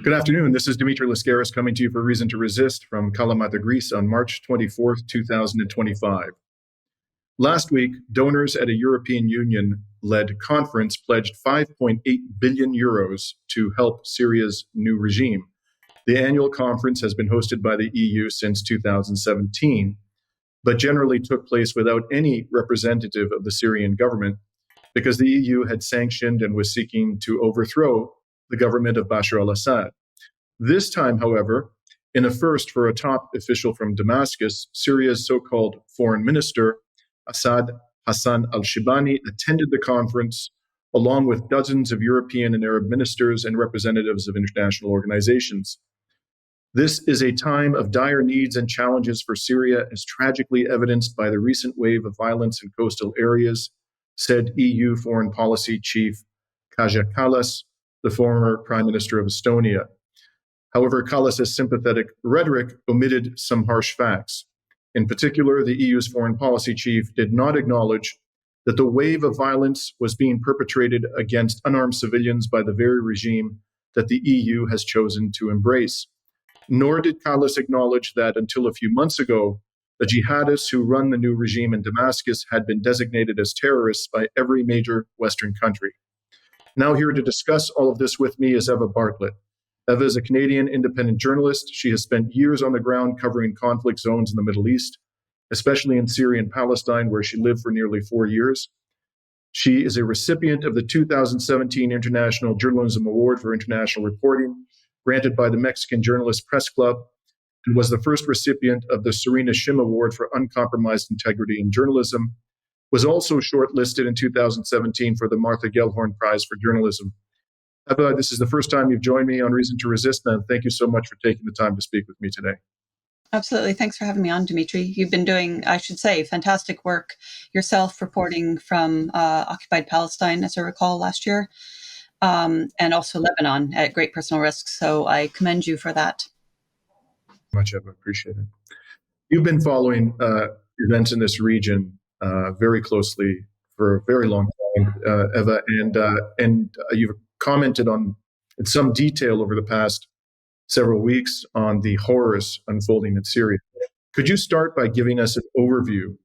Good afternoon. This is Dimitri Lascaris coming to you for Reason to Resist from Kalamata, Greece on March 24th, 2025. Last week, donors at a European Union-led conference pledged 5.8 billion euros to help Syria's new regime. The annual conference has been hosted by the EU since 2017, but generally took place without any representative of the Syrian government because the EU had sanctioned and was seeking to overthrow the government of Bashar al-Assad. This time, however, in a first for a top official from Damascus, Syria's so-called foreign minister, Asaad Hassan al-Shibani, attended the conference along with dozens of European and Arab ministers and representatives of international organizations. This is a time of dire needs and challenges for Syria, as tragically evidenced by the recent wave of violence in coastal areas, said EU Foreign Policy Chief Kaja Kallas, the former Prime Minister of Estonia. However, Kallas's sympathetic rhetoric omitted some harsh facts. In particular, the EU's foreign policy chief did not acknowledge that the wave of violence was being perpetrated against unarmed civilians by the very regime that the EU has chosen to embrace. Nor did Kallas acknowledge that until a few months ago, the jihadists who run the new regime in Damascus had been designated as terrorists by every major Western country. Now here to discuss all of this with me is Eva Bartlett. Eva is a Canadian independent journalist. She has spent years on the ground covering conflict zones in the Middle East, especially in Syria and Palestine, where she lived for nearly 4 years. She is a recipient of the 2017 International Journalism Award for International Reporting, granted by the Mexican Journalist Press Club, and was the first recipient of the Serena Shim Award for Uncompromised Integrity in Journalism, was also shortlisted in 2017 for the Martha Gellhorn Prize for Journalism. Eva, this is the first time you've joined me on Reason to Resist, and thank you so much for taking the time to speak with me today. Absolutely. Thanks for having me on, Dimitri. You've been doing, I should say, fantastic work yourself reporting from occupied Palestine, as I recall, last year, and also Lebanon at great personal risk. So I commend you for that. Much, Eva. Appreciate it. You've been following events in this region very closely for a very long time, Eva, and you've commented on in some detail over the past several weeks on the horrors unfolding in Syria. Could you start by giving us an overview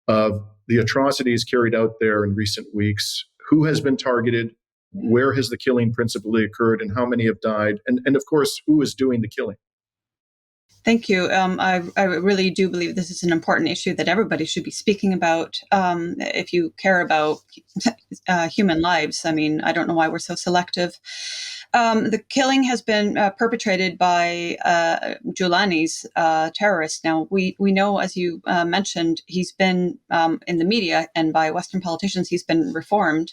of the atrocities carried out there in recent weeks? Who has been targeted? Where has the killing principally occurred, and how many have died? And of course, who is doing the killing? Thank you. I really do believe this is an important issue that everybody should be speaking about. If you care about human lives, I mean, I don't know why we're so selective. The killing has been perpetrated by Golani's terrorists. Now, we know, as you mentioned, he's been in the media and by Western politicians, he's been reformed.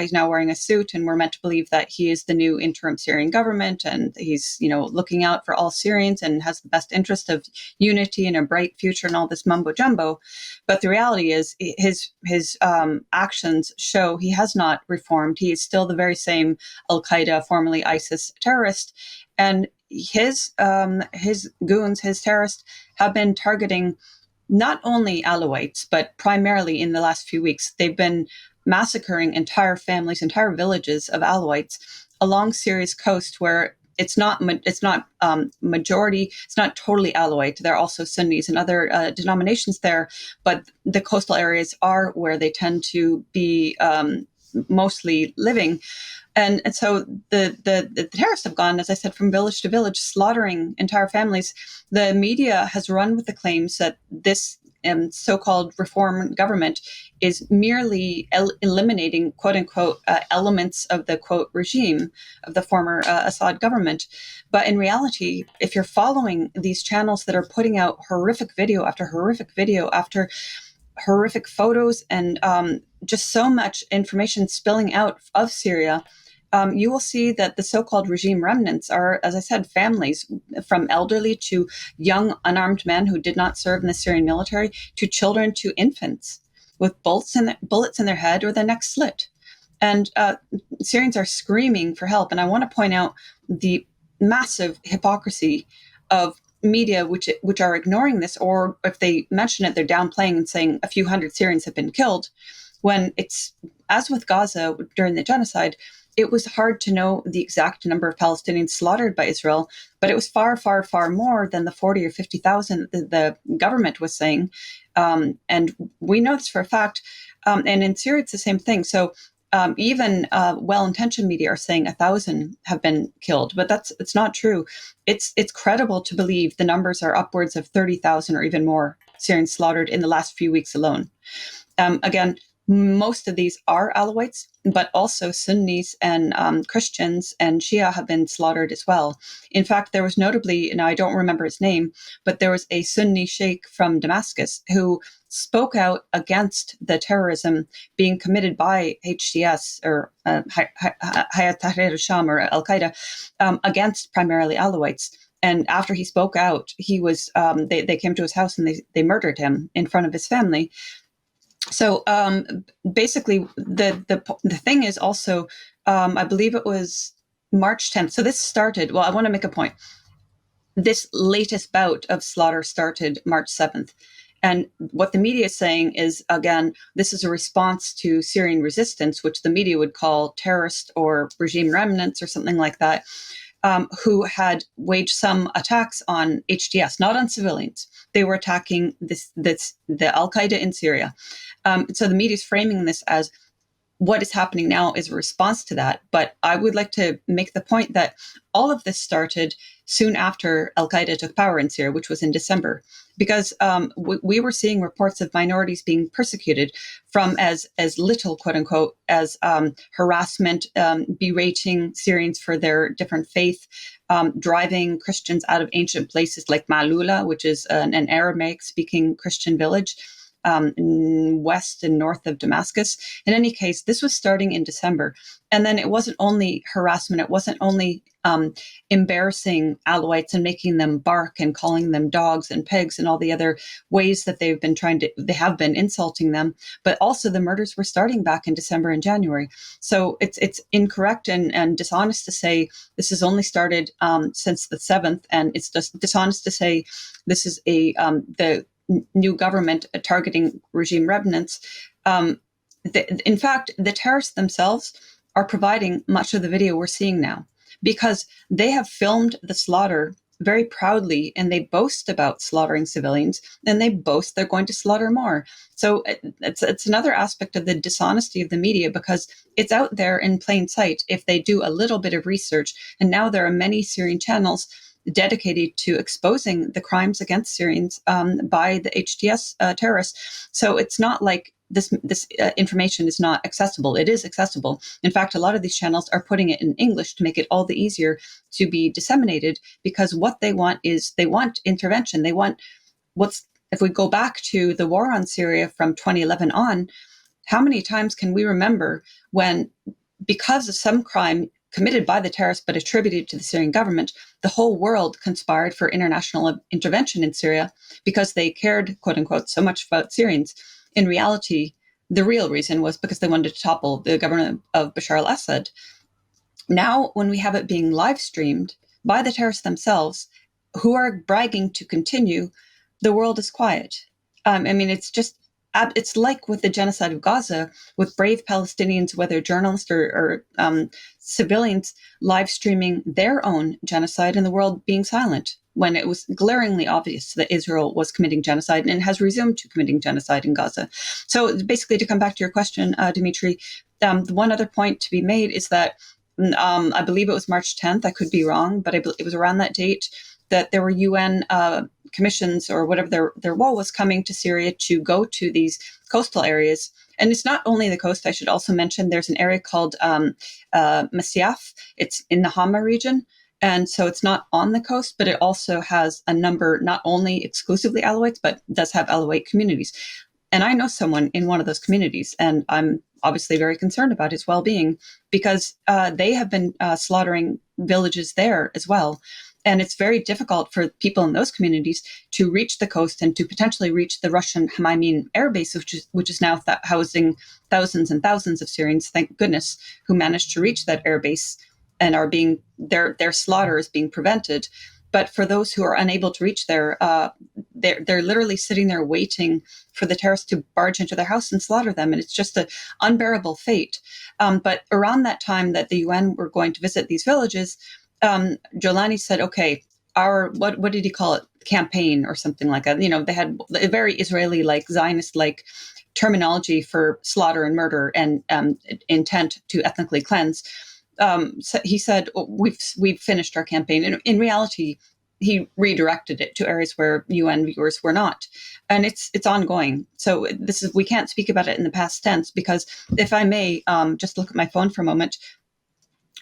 He's now wearing a suit, and we're meant to believe that he is the new interim Syrian government, and he's, looking out for all Syrians and has the best interest of unity and a bright future and all this mumbo jumbo. But the reality is, his actions show he has not reformed. He is still the very same Al-Qaeda, formerly ISIS terrorist, and his goons, his terrorists, have been targeting not only Alawites, but primarily in the last few weeks, they've been massacring entire families, entire villages of Alawites along Syria's coast, where it's not majority, it's not totally Alawite. There are also Sunnis and other denominations there, but the coastal areas are where they tend to be mostly living. And so the terrorists have gone, as I said, from village to village, slaughtering entire families. The media has run with the claims that this so-called reform government is merely eliminating, quote unquote, elements of the quote regime of the former Assad government. But in reality, if you're following these channels that are putting out horrific video after horrific video after horrific photos and just so much information spilling out of Syria, you will see that the so-called regime remnants are, as I said, families from elderly to young unarmed men who did not serve in the Syrian military, to children to infants with bullets in their head or their neck slit. And Syrians are screaming for help. And I want to point out the massive hypocrisy of media which are ignoring this, or if they mention it, they're downplaying and saying a few hundred Syrians have been killed, when it's, as with Gaza during the genocide, it was hard to know the exact number of Palestinians slaughtered by Israel, but it was far, far, far more than the 40 or 50,000 the government was saying. And we know this for a fact. And in Syria, it's the same thing. So even well-intentioned media are saying 1,000 have been killed, but it's not true. It's credible to believe the numbers are upwards of 30,000 or even more Syrians slaughtered in the last few weeks alone. Again, most of these are Alawites, but also Sunnis and Christians and Shia have been slaughtered as well. In fact, there was notably, now I don't remember his name, but there was a Sunni sheikh from Damascus who spoke out against the terrorism being committed by HTS or Hayat Tahrir al-Sham or Al-Qaeda against primarily Alawites. And after he spoke out, he was they came to his house and they murdered him in front of his family. So basically, the thing is also, I believe it was March 10th. So this started, well, I want to make a point. This latest bout of slaughter started March 7th. And what the media is saying is, again, this is a response to Syrian resistance, which the media would call terrorist or regime remnants or something like that, who had waged some attacks on HTS, not on civilians. They were attacking the Al-Qaeda in Syria. So the media is framing this as what is happening now is a response to that. But I would like to make the point that all of this started soon after Al-Qaeda took power in Syria, which was in December, because we were seeing reports of minorities being persecuted from as little, quote unquote, as harassment, berating Syrians for their different faith, driving Christians out of ancient places like Malula, which is an Aramaic-speaking Christian village, west and north of Damascus. In any case, this was starting in December. And then it wasn't only harassment, it wasn't only embarrassing Alawites and making them bark and calling them dogs and pigs and all the other ways that they have been insulting them, but also the murders were starting back in December and January. So it's incorrect and dishonest to say this has only started since the 7th, and it's just dishonest to say this is the new government targeting regime remnants. In fact, the terrorists themselves are providing much of the video we're seeing now because they have filmed the slaughter very proudly and they boast about slaughtering civilians and they boast they're going to slaughter more. So it's another aspect of the dishonesty of the media because it's out there in plain sight if they do a little bit of research. And now there are many Syrian channels dedicated to exposing the crimes against Syrians by the HTS terrorists. So it's not like this information is not accessible. It is accessible. In fact, a lot of these channels are putting it in English to make it all the easier to be disseminated because what they want is they want intervention. They want if we go back to the war on Syria from 2011 on, how many times can we remember when, because of some crime committed by the terrorists but attributed to the Syrian government, the whole world conspired for international intervention in Syria because they cared, quote unquote, so much about Syrians. In reality, the real reason was because they wanted to topple the government of Bashar al-Assad. Now, when we have it being live streamed by the terrorists themselves, who are bragging to continue, the world is quiet. I mean, it's like with the genocide of Gaza, with brave Palestinians, whether journalists or civilians, live streaming their own genocide and the world being silent when it was glaringly obvious that Israel was committing genocide and has resumed to committing genocide in Gaza. So basically, to come back to your question, Dimitri, the one other point to be made is that I believe it was March 10th, I could be wrong, but it was around that date that there were UN commissions or whatever their role was coming to Syria to go to these coastal areas. And it's not only the coast, I should also mention there's an area called Masyaf. It's in the Hama region. And so it's not on the coast, but it also has a number, not only exclusively Alawites, but does have Alawite communities. And I know someone in one of those communities, and I'm obviously very concerned about his well-being because they have been slaughtering villages there as well. And it's very difficult for people in those communities to reach the coast and to potentially reach the Russian Hmyimim air base, which is now housing thousands and thousands of Syrians, thank goodness, who managed to reach that air base and are their slaughter is being prevented. But for those who are unable to reach there, they're literally sitting there waiting for the terrorists to barge into their house and slaughter them. And it's just an unbearable fate. But around that time that the UN were going to visit these villages, Golani said, okay, our, what did he call it? Campaign or something like that. They had a very Israeli-like, Zionist-like terminology for slaughter and murder and intent to ethnically cleanse. So he said, we've finished our campaign. And in reality, he redirected it to areas where UN viewers were not. And it's ongoing. So we can't speak about it in the past tense, because if I may just look at my phone for a moment,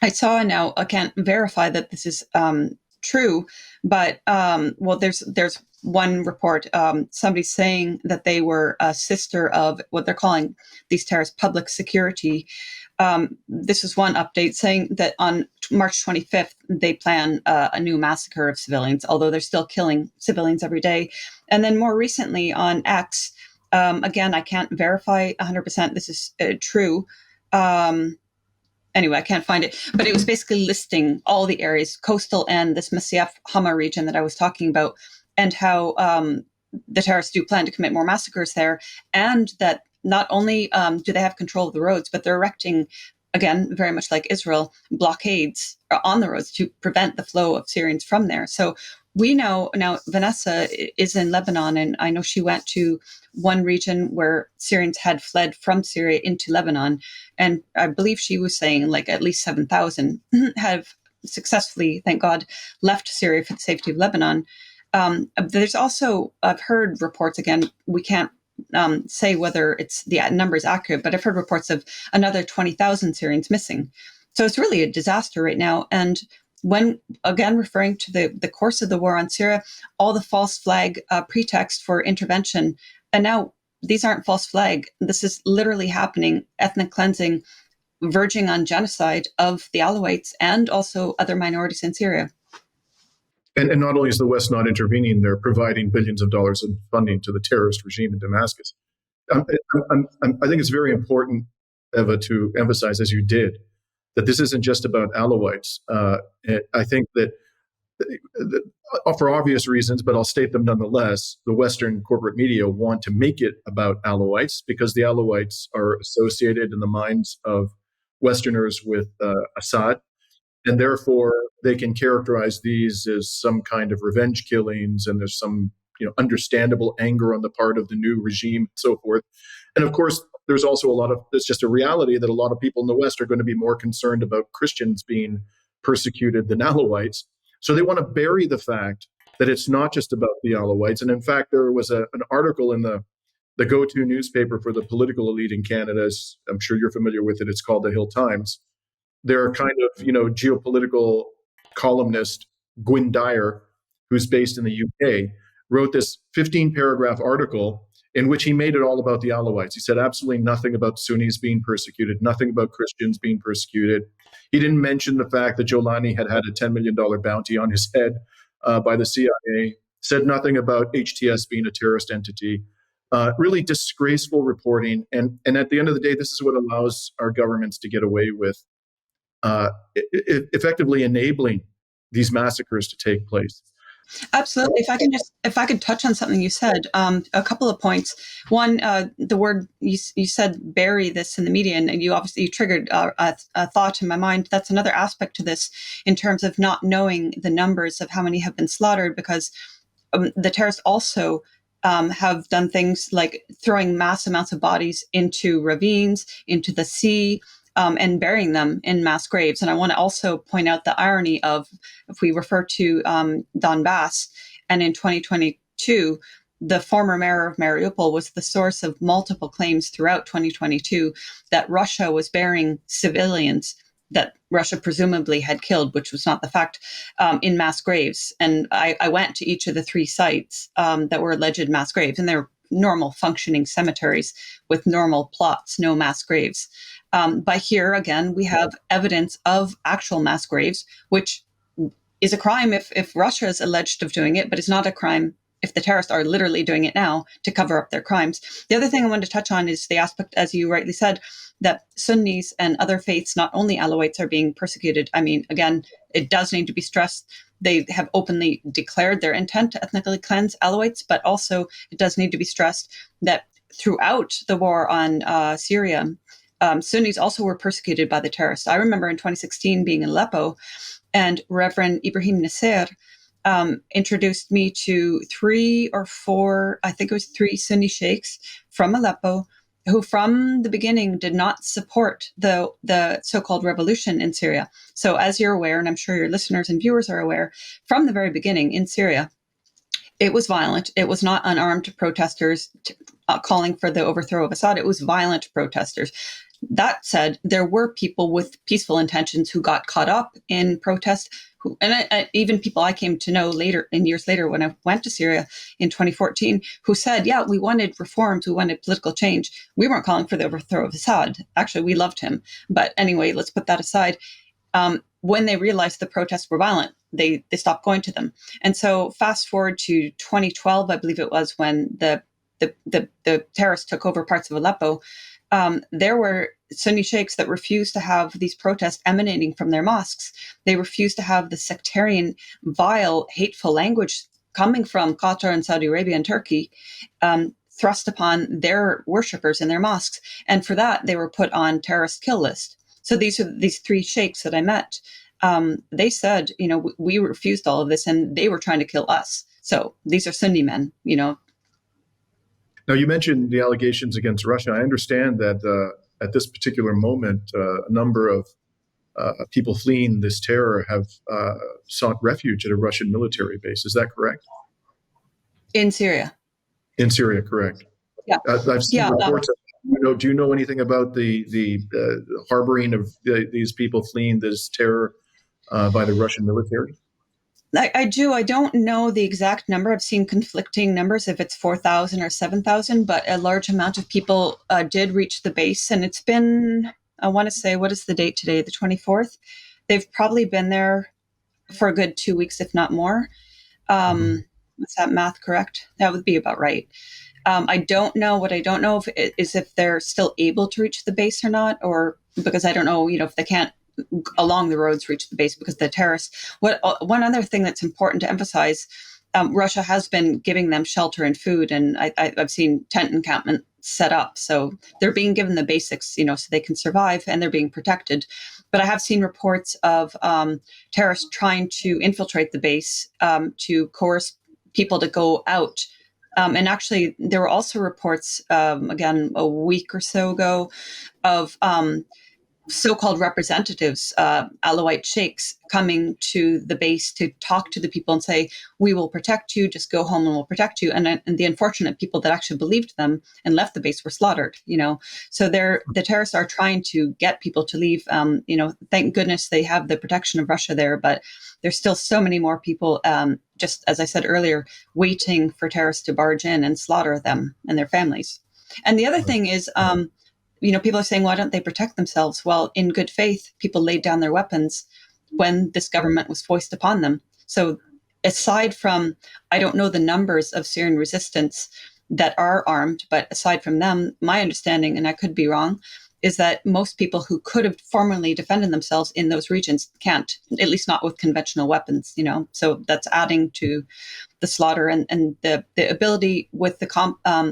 I saw now, I can't verify that this is true, but there's one report, somebody saying that they were a sister of what they're calling these terrorists public security. This is one update saying that on March 25th, they plan a new massacre of civilians, although they're still killing civilians every day. And then more recently on X, again, I can't verify 100% this is true. Anyway, I can't find it, but it was basically listing all the areas, coastal and this Masyaf Hama region that I was talking about, and how the terrorists do plan to commit more massacres there, and that not only do they have control of the roads, but they're erecting, again, very much like Israel, blockades on the roads to prevent the flow of Syrians from there. So we know now Vanessa is in Lebanon, and I know she went to one region where Syrians had fled from Syria into Lebanon. And I believe she was saying like at least 7,000 have successfully, thank God, left Syria for the safety of Lebanon. There's also, I've heard reports, again, we can't say whether it's the number is accurate, but I've heard reports of another 20,000 Syrians missing. So it's really a disaster right now. And when, again, referring to the course of the war on Syria, all the false flag pretext for intervention, and now these aren't false flag. This is literally happening, ethnic cleansing, verging on genocide of the Alawites and also other minorities in Syria. And not only is the West not intervening, they're providing billions of dollars in funding to the terrorist regime in Damascus. I think it's very important, Eva, to emphasize, as you did, that this isn't just about Alawites. I think that for obvious reasons, but I'll state them nonetheless, the Western corporate media want to make it about Alawites because the Alawites are associated in the minds of Westerners with Assad, and therefore they can characterize these as some kind of revenge killings, and there's some understandable anger on the part of the new regime and so forth. And of course, there's also there's just a reality that a lot of people in the West are going to be more concerned about Christians being persecuted than Alawites. So they want to bury the fact that it's not just about the Alawites. And in fact, there was an article in the go-to newspaper for the political elite in Canada. I'm sure you're familiar with it. It's called the Hill Times. Their kind of, geopolitical columnist, Gwyn Dyer, who's based in the UK, wrote this 15-paragraph article in which he made it all about the Alawites. He said absolutely nothing about Sunnis being persecuted, nothing about Christians being persecuted. He didn't mention the fact that Golani had a $10 million bounty on his head by the CIA, said nothing about HTS being a terrorist entity. Really disgraceful reporting. And at the end of the day, this is what allows our governments to get away with effectively enabling these massacres to take place. Absolutely. If I could touch on something you said, a couple of points. One, the word you said, bury this in the media, and you obviously triggered a thought in my mind. That's another aspect to this in terms of not knowing the numbers of how many have been slaughtered, because the terrorists also have done things like throwing mass amounts of bodies into ravines, into the sea, and burying them in mass graves. And I want to also point out the irony of, if we refer to Donbass, and in 2022, the former mayor of Mariupol was the source of multiple claims throughout 2022 that Russia was burying civilians that Russia presumably had killed, which was not the fact, in mass graves. And I went to each of the three sites that were alleged mass graves, and they're normal functioning cemeteries with normal plots, no mass graves. But here, again, we have evidence of actual mass graves, which is a crime if Russia is alleged of doing it, but it's not a crime if the terrorists are literally doing it now to cover up their crimes. The other thing I wanted to touch on is the aspect, as you rightly said, that Sunnis and other faiths, not only Alawites, are being persecuted. I mean, again, it does need to be stressed They have openly declared their intent to ethnically cleanse Alawites, but also it does need to be stressed that throughout the war on Syria, Sunnis also were persecuted by the terrorists. I remember in 2016 being in Aleppo, and Reverend Ibrahim Nasser introduced me to 3 or 4, I think it was 3 Sunni sheikhs from Aleppo, who from the beginning did not support the so-called revolution in Syria. So as you're aware, and I'm sure your listeners and viewers are aware, from the very beginning in Syria, it was violent. It was not unarmed protesters calling for the overthrow of Assad. It was violent protesters. That said, there were people with peaceful intentions who got caught up in protest, even people I came to know later, in years later, when I went to Syria in 2014, who said, yeah, we wanted reforms, we wanted political change. We weren't calling for the overthrow of Assad. Actually, we loved him. But anyway, let's put that aside. When they realized the protests were violent, they stopped going to them. And so fast forward to 2012, I believe it was, when the terrorists took over parts of Aleppo. There were Sunni sheikhs that refused to have these protests emanating from their mosques. They refused to have the sectarian, vile, hateful language coming from Qatar and Saudi Arabia and Turkey thrust upon their worshippers in their mosques. And for that, they were put on terrorist kill list. So these 3 sheikhs that I met. They said, we refused all of this, and they were trying to kill us. So these are Sunni men, Now, you mentioned the allegations against Russia. I understand that at this particular moment, a number of people fleeing this terror have sought refuge at a Russian military base. Is that correct? In Syria. In Syria, correct. Yeah. I've seen reports. Do you know anything about the harboring of these people fleeing this terror by the Russian military? I do. I don't know the exact number. I've seen conflicting numbers, if it's 4,000 or 7,000, but a large amount of people did reach the base. And it's been, I want to say, what is the date today? The 24th. They've probably been there for a good 2 weeks, if not more. Is that math correct? That would be about right. I don't know. What I don't know is if they're still able to reach the base or not, or because I don't know, if they can't along the roads reach the base because of the terrorists. One other thing that's important to emphasize, Russia has been giving them shelter and food, and I've seen tent encampment set up. So they're being given the basics, so they can survive, and they're being protected. But I have seen reports of terrorists trying to infiltrate the base to coerce people to go out. And actually, there were also reports, again, a week or so ago, of so-called representatives, Alawite sheikhs, coming to the base to talk to the people and say, we will protect you, just go home and we'll protect you. And the unfortunate people that actually believed them and left the base were slaughtered, So the terrorists are trying to get people to leave. Thank goodness they have the protection of Russia there, but there's still so many more people, just as I said earlier, waiting for terrorists to barge in and slaughter them and their families. And the other thing is, people are saying, why don't they protect themselves? Well, in good faith, people laid down their weapons when this government was foisted upon them. So aside from, I don't know the numbers of Syrian resistance that are armed, but aside from them, my understanding, and I could be wrong, is that most people who could have formerly defended themselves in those regions can't, at least not with conventional weapons, So that's adding to the slaughter and the ability with the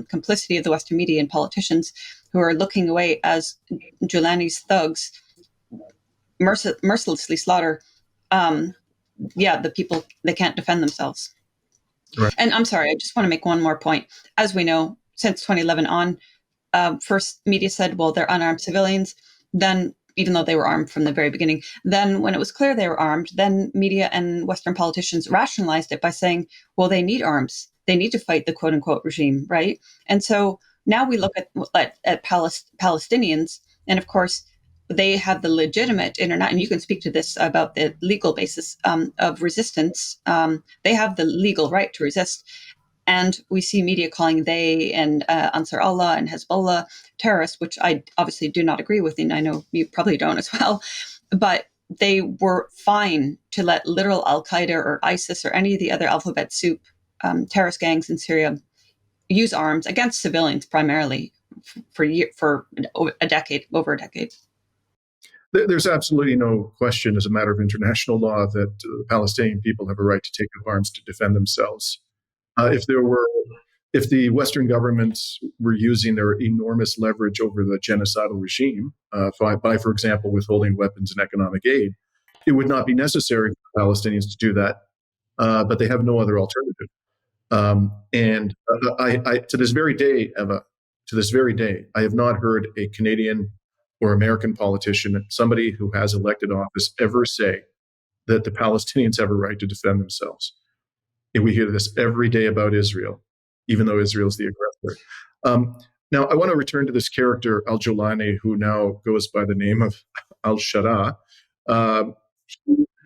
complicity of the Western media and politicians who are looking away as Golani's thugs mercilessly slaughter, the people, they can't defend themselves. Right. And I'm sorry, I just want to make one more point. As we know, since 2011 on, first media said, well, they're unarmed civilians. Then, even though they were armed from the very beginning, then when it was clear they were armed, then media and Western politicians rationalized it by saying, well, they need arms. They need to fight the quote unquote regime, right? And so now we look at Palestinians, and of course, they have the legitimate internet, and you can speak to this about the legal basis of resistance. They have the legal right to resist. And we see media calling they and Ansar Allah and Hezbollah terrorists, which I obviously do not agree with, and I know you probably don't as well. But they were fine to let literal Al-Qaeda or ISIS or any of the other alphabet soup terrorist gangs in Syria use arms against civilians primarily for over a decade. There's absolutely no question, as a matter of international law, that the Palestinian people have a right to take up arms to defend themselves. If there were, if the Western governments were using their enormous leverage over the genocidal regime by, for example, withholding weapons and economic aid, it would not be necessary for Palestinians to do that. But they have no other alternative. And to this very day, Eva, to this very day, I have not heard a Canadian or American politician, somebody who has elected office, ever say that the Palestinians have a right to defend themselves. And we hear this every day about Israel, even though Israel is the aggressor. Now, I want to return to this character, al-Jolani, who now goes by the name of al-Shara.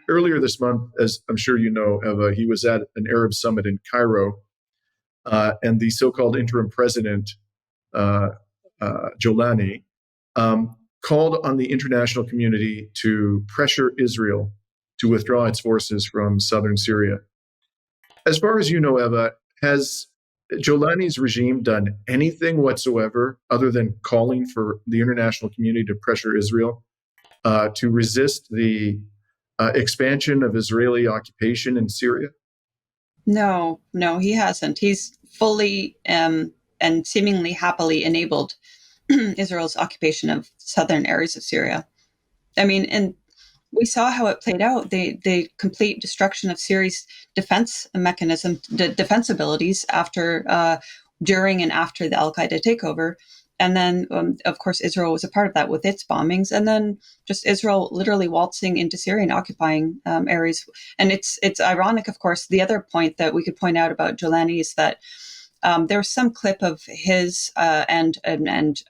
Earlier this month, as I'm sure you know, Eva, he was at an Arab summit in Cairo, and the so-called interim president, Jolani, called on the international community to pressure Israel to withdraw its forces from southern Syria. As far as you know, Eva, has Jolani's regime done anything whatsoever other than calling for the international community to pressure Israel to resist the expansion of Israeli occupation in Syria? No, he hasn't. He's fully and seemingly happily enabled Israel's occupation of southern areas of Syria. I mean, and we saw how it played out. The complete destruction of Syria's defense mechanism, defense abilities after, during and after the al-Qaeda takeover. And then, of course, Israel was a part of that with its bombings. And then just Israel literally waltzing into Syria and occupying areas. And it's ironic, of course. The other point that we could point out about Jolani is that there was some clip of his and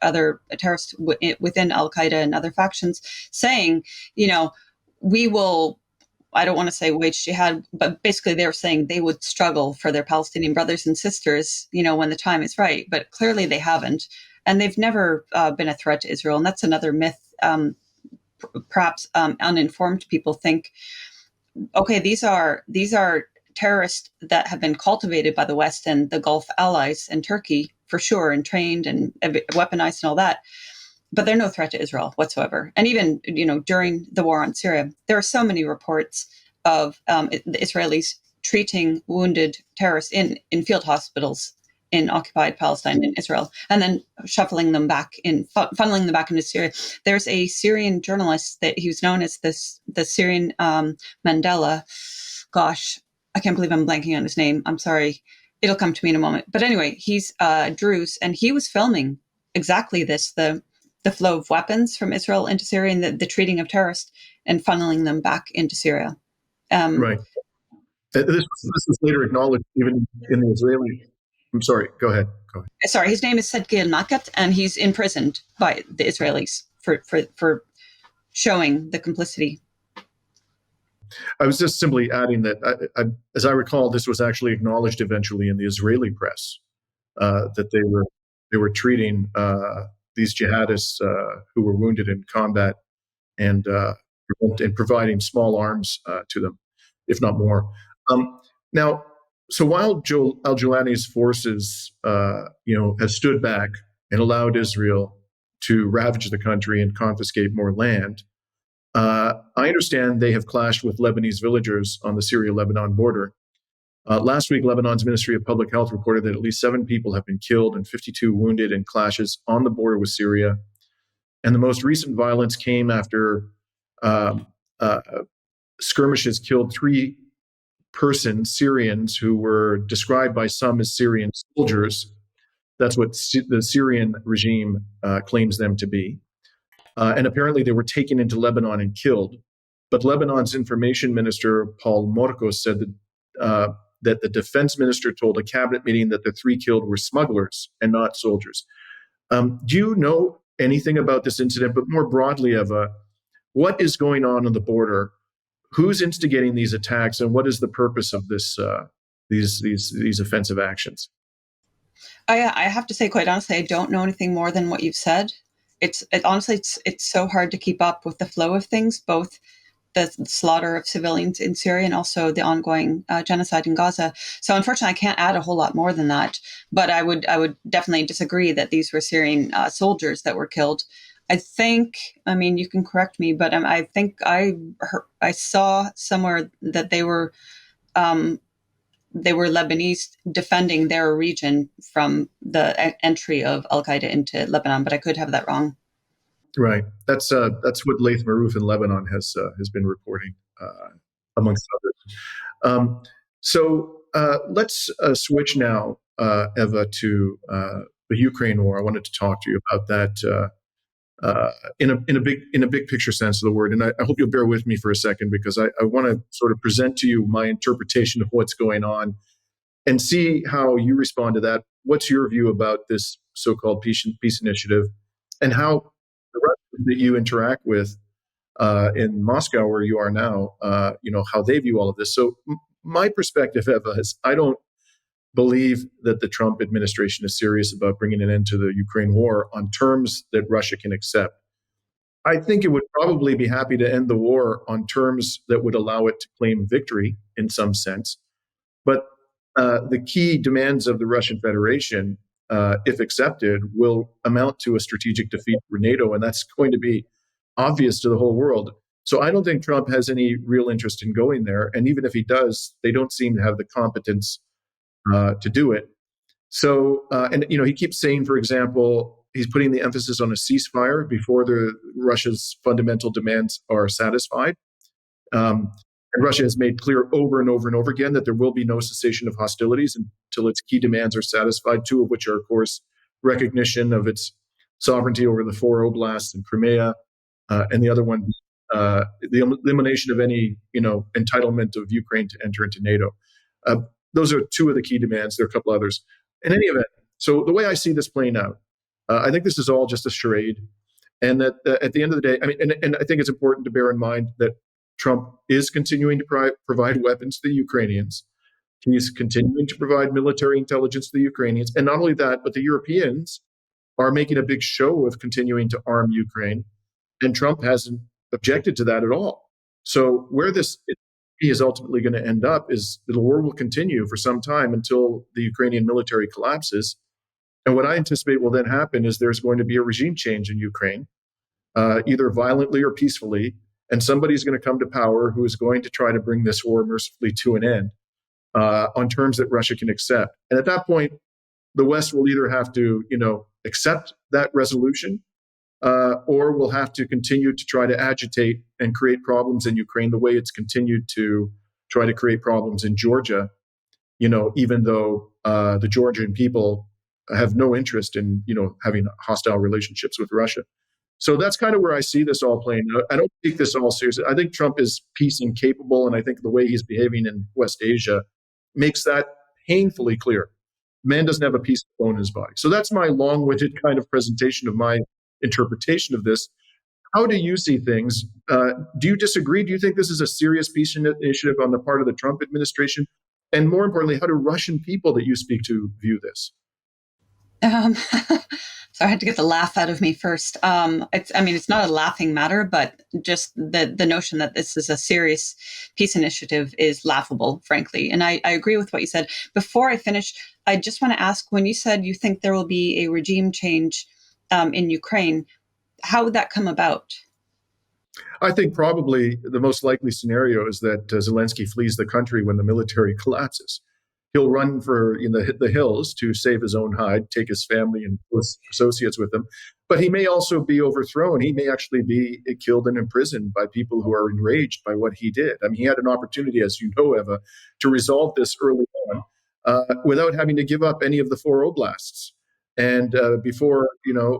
other terrorists within al-Qaeda and other factions saying, we will, I don't want to say wage jihad, but basically they were saying they would struggle for their Palestinian brothers and sisters, when the time is right. But clearly they haven't. And they've never been a threat to Israel. And that's another myth. Perhaps uninformed people think, okay, these are terrorists that have been cultivated by the West and the Gulf allies and Turkey, for sure, and trained and weaponized and all that. But they're no threat to Israel whatsoever. And even, during the war on Syria, there are so many reports of the Israelis treating wounded terrorists in field hospitals in occupied Palestine and Israel, and then funneling them back into Syria. There's a Syrian journalist that he was known as the Syrian Mandela. Gosh, I can't believe I'm blanking on his name. I'm sorry. It'll come to me in a moment. But anyway, he's Druze, and he was filming exactly this, the flow of weapons from Israel into Syria and the treating of terrorists and funneling them back into Syria. Right. This was later acknowledged even in the Israeli. I'm sorry. Go ahead. Sorry, his name is Sedgil Nakat, and he's imprisoned by the Israelis for showing the complicity. I was just simply adding that, as I recall, this was actually acknowledged eventually in the Israeli press, that they were treating these jihadists who were wounded in combat and providing small arms to them, if not more. Now, so while al-Jolani's forces, have stood back and allowed Israel to ravage the country and confiscate more land, I understand they have clashed with Lebanese villagers on the Syria-Lebanon border. Last week, Lebanon's Ministry of Public Health reported that at least 7 people have been killed and 52 wounded in clashes on the border with Syria. And the most recent violence came after skirmishes killed 3 persons, Syrians, who were described by some as Syrian soldiers. That's what the Syrian regime claims them to be. And apparently they were taken into Lebanon and killed. But Lebanon's information minister, Paul Morcos, said that the defense minister told a cabinet meeting that the 3 killed were smugglers and not soldiers. Do you know anything about this incident? But more broadly, Eva, what is going on the border? Who's instigating these attacks, and what is the purpose of these offensive actions? I have to say, quite honestly, I don't know anything more than what you've said. Honestly, it's so hard to keep up with the flow of things, both the slaughter of civilians in Syria and also the ongoing genocide in Gaza. So unfortunately, I can't add a whole lot more than that. But I would definitely disagree that these were Syrian soldiers that were killed. I think, I mean, you can correct me, but I think I saw somewhere that they were Lebanese defending their region from the entry of Al Qaeda into Lebanon, but I could have that wrong. Right. That's what Laith Marouf in Lebanon has been reporting, amongst others. So let's switch now, Eva, to the Ukraine war. I wanted to talk to you about that in a big picture sense of the word, and I hope you'll bear with me for a second because I want to sort of present to you my interpretation of what's going on and see how you respond to that. What's your view about this so-called peace initiative, and how the Russians that you interact with in Moscow, where you are now, how they view all of this. So my perspective, Eva, is I don't believe that the Trump administration is serious about bringing an end to the Ukraine war on terms that Russia can accept. I think it would probably be happy to end the war on terms that would allow it to claim victory in some sense. But the key demands of the Russian Federation, if accepted, will amount to a strategic defeat for NATO, and that's going to be obvious to the whole world. So I don't think Trump has any real interest in going there. And even if he does, they don't seem to have the competence to do it. So, he keeps saying, for example, he's putting the emphasis on a ceasefire before Russia's fundamental demands are satisfied. And Russia has made clear over and over and over again that there will be no cessation of hostilities until its key demands are satisfied, two of which are, of course, recognition of its sovereignty over the four oblasts in Crimea, and the other one, the elimination of any, entitlement of Ukraine to enter into NATO. Those are two of the key demands. There are a couple others. In any event, so the way I see this playing out, I think this is all just a charade, and that at the end of the day, and I think it's important to bear in mind that Trump is continuing to provide weapons to the Ukrainians. He's continuing to provide military intelligence to the Ukrainians, and not only that, but the Europeans are making a big show of continuing to arm Ukraine, and Trump hasn't objected to that at all. So where this is ultimately going to end up is that the war will continue for some time until the Ukrainian military collapses. And what I anticipate will then happen is there's going to be a regime change in Ukraine, either violently or peacefully, and somebody's going to come to power who is going to try to bring this war mercifully to an end on terms that Russia can accept. And at that point, the West will either have to, accept that resolution, or will have to continue to try to agitate and create problems in Ukraine the way it's continued to try to create problems in Georgia, even though the Georgian people have no interest in, having hostile relationships with Russia. So that's kind of where I see this all playing out. I don't take this all seriously. I think Trump is peace incapable, and I think the way he's behaving in West Asia makes that painfully clear. Man doesn't have a peaceful bone in his body. So that's my long-winded kind of presentation of my interpretation of this. How do you see things? Do you disagree? Do you think this is a serious peace initiative on the part of the Trump administration? And more importantly, how do Russian people that you speak to view this? So I had to get the laugh out of me first. It's not a laughing matter, but just the notion that this is a serious peace initiative is laughable, frankly. And I agree with what you said. Before I finish, I just want to ask, when you said you think there will be a regime change in Ukraine, how would that come about? I think probably the most likely scenario is that Zelensky flees the country when the military collapses. He'll run for the hills to save his own hide, take his family and close associates with him. But he may also be overthrown. He may actually be killed and imprisoned by people who are enraged by what he did. I mean, he had an opportunity, as you know, Eva, to resolve this early on without having to give up any of the four oblasts. And before,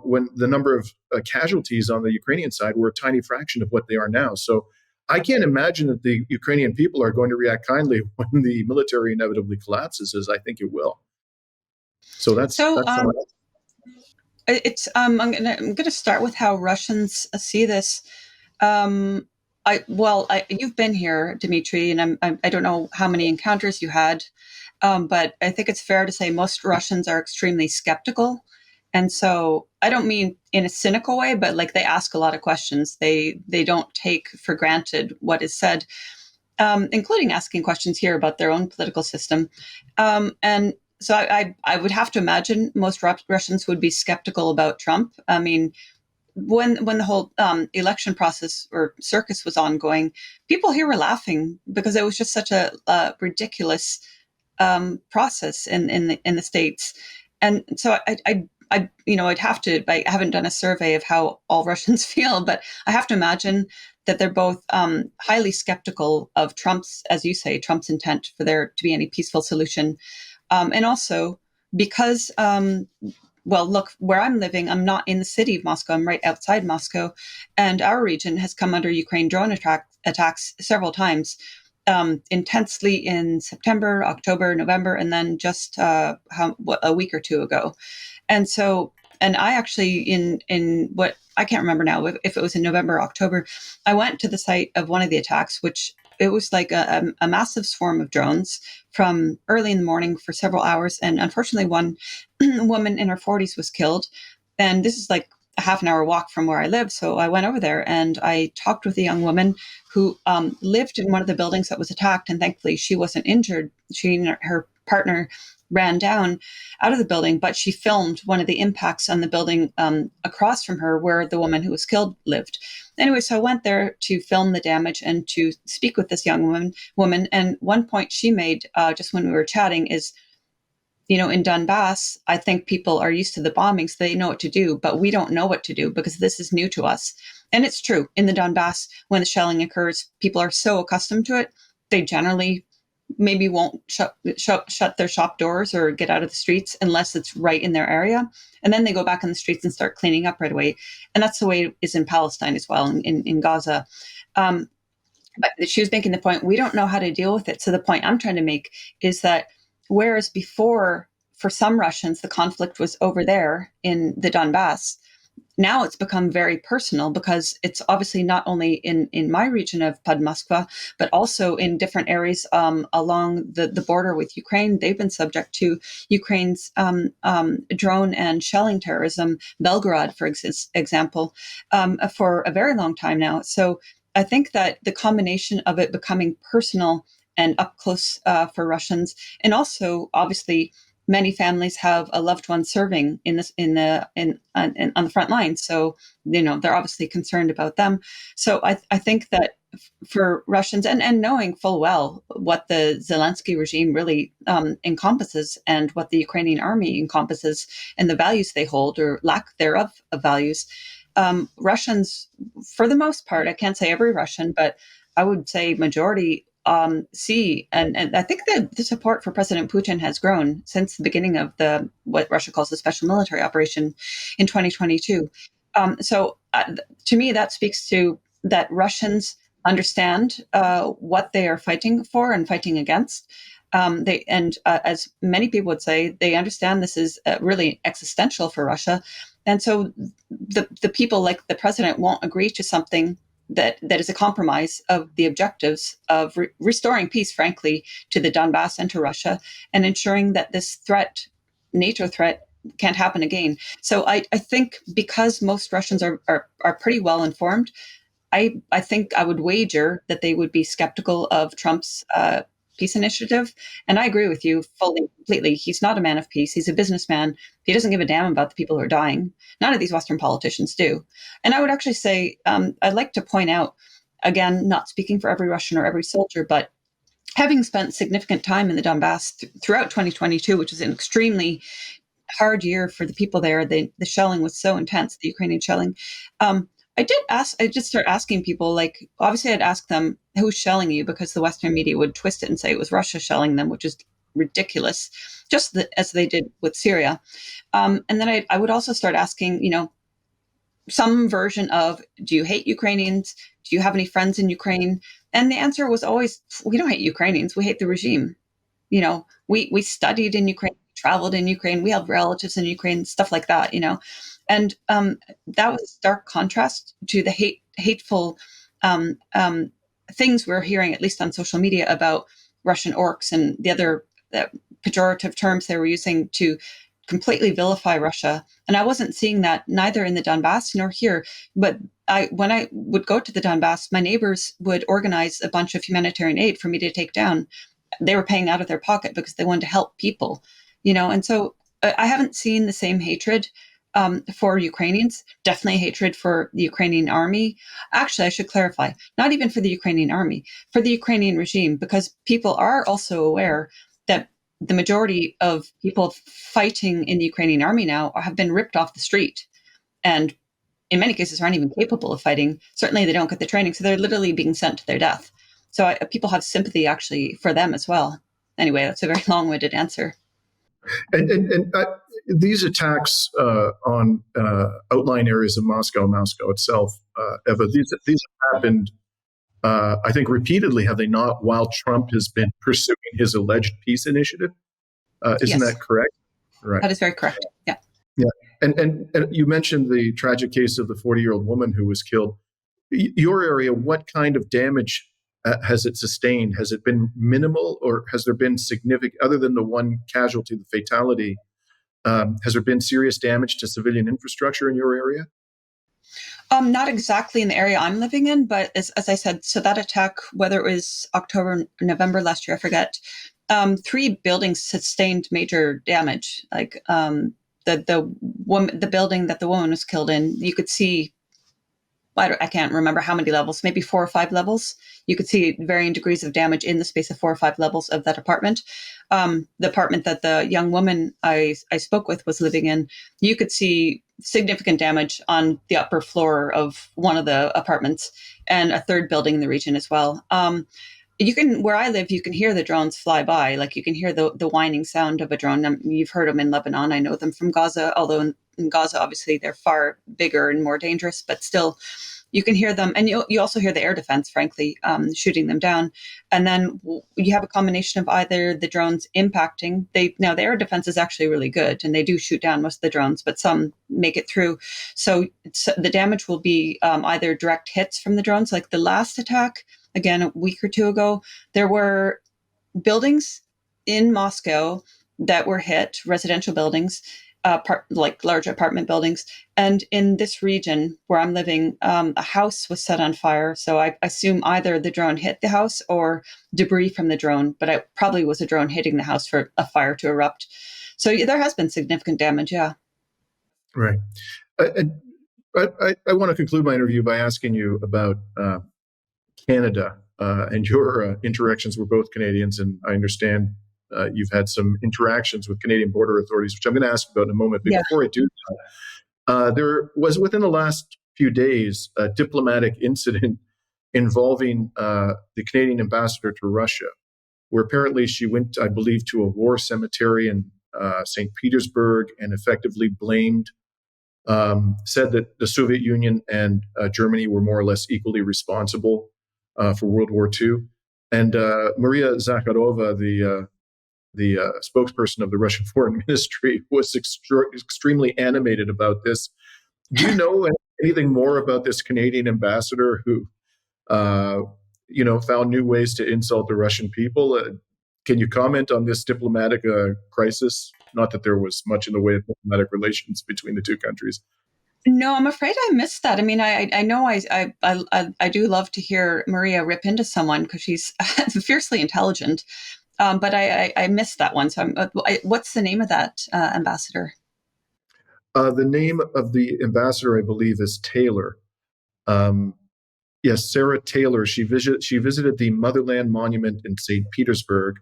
when the number of casualties on the Ukrainian side were a tiny fraction of what they are now. So I can't imagine that the Ukrainian people are going to react kindly when the military inevitably collapses, as I think it will. So that's I'm going to start with how Russians see this. You've been here, Dimitri, and I don't know how many encounters you had, but I think it's fair to say most Russians are extremely skeptical. And so I don't mean in a cynical way, but like they ask a lot of questions. They don't take for granted what is said, including asking questions here about their own political system. And so I would have to imagine most Russians would be skeptical about Trump. I mean, when the whole election process or circus was ongoing, people here were laughing because it was just such a ridiculous process in the States. And so I'd have to. I haven't done a survey of how all Russians feel, but I have to imagine that they're both highly skeptical of Trump's, as you say, Trump's intent for there to be any peaceful solution, and also because. Well, look, where I'm living, I'm not in the city of Moscow. I'm right outside Moscow. And our region has come under Ukraine drone attacks several times, intensely in September, October, November, and then just a week or two ago. And so, and I actually, in what I can't remember now, if it was in November or October, I went to the site of one of the attacks, which it was like a massive swarm of drones from early in the morning for several hours. And unfortunately, one woman in her 40s was killed. And this is like a half an hour walk from where I live. So I went over there and I talked with a young woman who lived in one of the buildings that was attacked. And thankfully, she wasn't injured. She and her partner ran down out of the building, but she filmed one of the impacts on the building across from her where the woman who was killed lived. Anyway, so I went there to film the damage and to speak with this young woman. And one point she made just when we were chatting is, in Donbass, I think people are used to the bombings. They know what to do, but we don't know what to do because this is new to us. And it's true. In the Donbass, when the shelling occurs, people are so accustomed to it, they generally maybe won't shut their shop doors or get out of the streets unless it's right in their area. And then they go back in the streets and start cleaning up right away. And that's the way it is in Palestine as well, in Gaza. But she was making the point, we don't know how to deal with it. So the point I'm trying to make is that whereas before, for some Russians, the conflict was over there in the Donbass, now it's become very personal because it's obviously not only in my region of Podmoskva, but also in different areas along the border with Ukraine. They've been subject to Ukraine's drone and shelling terrorism, Belgorod, for example, for a very long time now. So I think that the combination of it becoming personal and up close for Russians, and also obviously many families have a loved one serving on the front line, so they're obviously concerned about them. So I think that for Russians, and knowing full well what the Zelensky regime really encompasses and what the Ukrainian army encompasses and the values they hold or lack thereof of values, Russians, for the most part, I can't say every Russian, but I would say majority see, and I think that the support for President Putin has grown since the beginning of what Russia calls the special military operation in 2022. So to me, that speaks to that Russians understand what they are fighting for and fighting against. As many people would say, they understand this is really existential for Russia. And so the people like the president won't agree to something that is a compromise of the objectives of restoring peace, frankly, to the Donbass and to Russia, and ensuring that this threat, NATO threat, can't happen again. So I think because most Russians are pretty well informed, I think I would wager that they would be skeptical of Trump's peace initiative. And I agree with you fully, completely. He's not a man of peace. He's a businessman. He doesn't give a damn about the people who are dying. None of these Western politicians do. And I would actually say, I'd like to point out, again, not speaking for every Russian or every soldier, but having spent significant time in the Donbass throughout 2022, which is an extremely hard year for the people there, the shelling was so intense, the Ukrainian shelling. I did start asking people, like, obviously I'd ask them, who's shelling you? Because the Western media would twist it and say it was Russia shelling them, which is ridiculous, just as they did with Syria. And then I would also start asking, some version of, do you hate Ukrainians? Do you have any friends in Ukraine? And the answer was always, we don't hate Ukrainians, we hate the regime. We studied in Ukraine, traveled in Ukraine, we have relatives in Ukraine, stuff like that, And that was a stark contrast to the hateful things we're hearing, at least on social media, about Russian orcs and the other pejorative terms they were using to completely vilify Russia. And I wasn't seeing that neither in the Donbass nor here. But when I would go to the Donbass, my neighbors would organize a bunch of humanitarian aid for me to take down. They were paying out of their pocket because they wanted to help people, And so I haven't seen the same hatred for Ukrainians, definitely hatred for the Ukrainian army. Actually, I should clarify, not even for the Ukrainian army, for the Ukrainian regime, because people are also aware that the majority of people fighting in the Ukrainian army now have been ripped off the street, and in many cases aren't even capable of fighting. Certainly they don't get the training, so they're literally being sent to their death. So people have sympathy actually for them as well. Anyway, that's a very long-winded answer. And these attacks on outlying areas of Moscow itself, Eva, these have happened, I think, repeatedly, have they not, while Trump has been pursuing his alleged peace initiative? Isn't Yes. that correct? Right. That is very correct. Yeah. Yeah. And you mentioned the tragic case of the 40-year-old woman who was killed. Your area, what kind of damage has it sustained? Has it been minimal, or has there been significant, other than the one casualty, the fatality, has there been serious damage to civilian infrastructure in your area? Not exactly in the area I'm living in, but as I said, so that attack, whether it was October, November last year, I forget, 3 buildings sustained major damage. Like the building that the woman was killed in, you could see, I can't remember how many levels, maybe 4 or 5 levels. You could see varying degrees of damage in the space of 4 or 5 levels of that apartment. The apartment that the young woman I spoke with was living in, you could see significant damage on the upper floor of one of the apartments, and a third building in the region as well. Where I live, you can hear the drones fly by. Like you can hear the whining sound of a drone. You've heard them in Lebanon. I know them from Gaza, although in Gaza, obviously, they're far bigger and more dangerous, but still, you can hear them. And you also hear the air defense, frankly, shooting them down. And then you have a combination of either the drones impacting. Now, the air defense is actually really good, and they do shoot down most of the drones, but some make it through. So the damage will be either direct hits from the drones, like the last attack, again, a week or 2 ago, there were buildings in Moscow that were hit, residential buildings, like large apartment buildings. And in this region where I'm living, a house was set on fire. So I assume either the drone hit the house or debris from the drone, but it probably was a drone hitting the house for a fire to erupt. So there has been significant damage, yeah. Right. I want to conclude my interview by asking you about Canada and your interactions. We're both Canadians, and I understand you've had some interactions with Canadian border authorities, which I'm going to ask about in a moment. But before I do that, there was, within the last few days, a diplomatic incident involving the Canadian ambassador to Russia, where apparently she went, I believe, to a war cemetery in St. Petersburg and effectively said that the Soviet Union and Germany were more or less equally responsible for World War II. And Maria Zakharova, the spokesperson of the Russian Foreign Ministry, was extremely animated about this. Do you know anything more about this Canadian ambassador who, found new ways to insult the Russian people? Can you comment on this diplomatic crisis? Not that there was much in the way of diplomatic relations between the two countries. No, I'm afraid I missed that. I mean, I know I do love to hear Maria rip into someone because she's fiercely intelligent, but I missed that one. So what's the name of that ambassador? The name of the ambassador, I believe, is Taylor. Yes, Sarah Taylor. She visited the Motherland Monument in St. Petersburg,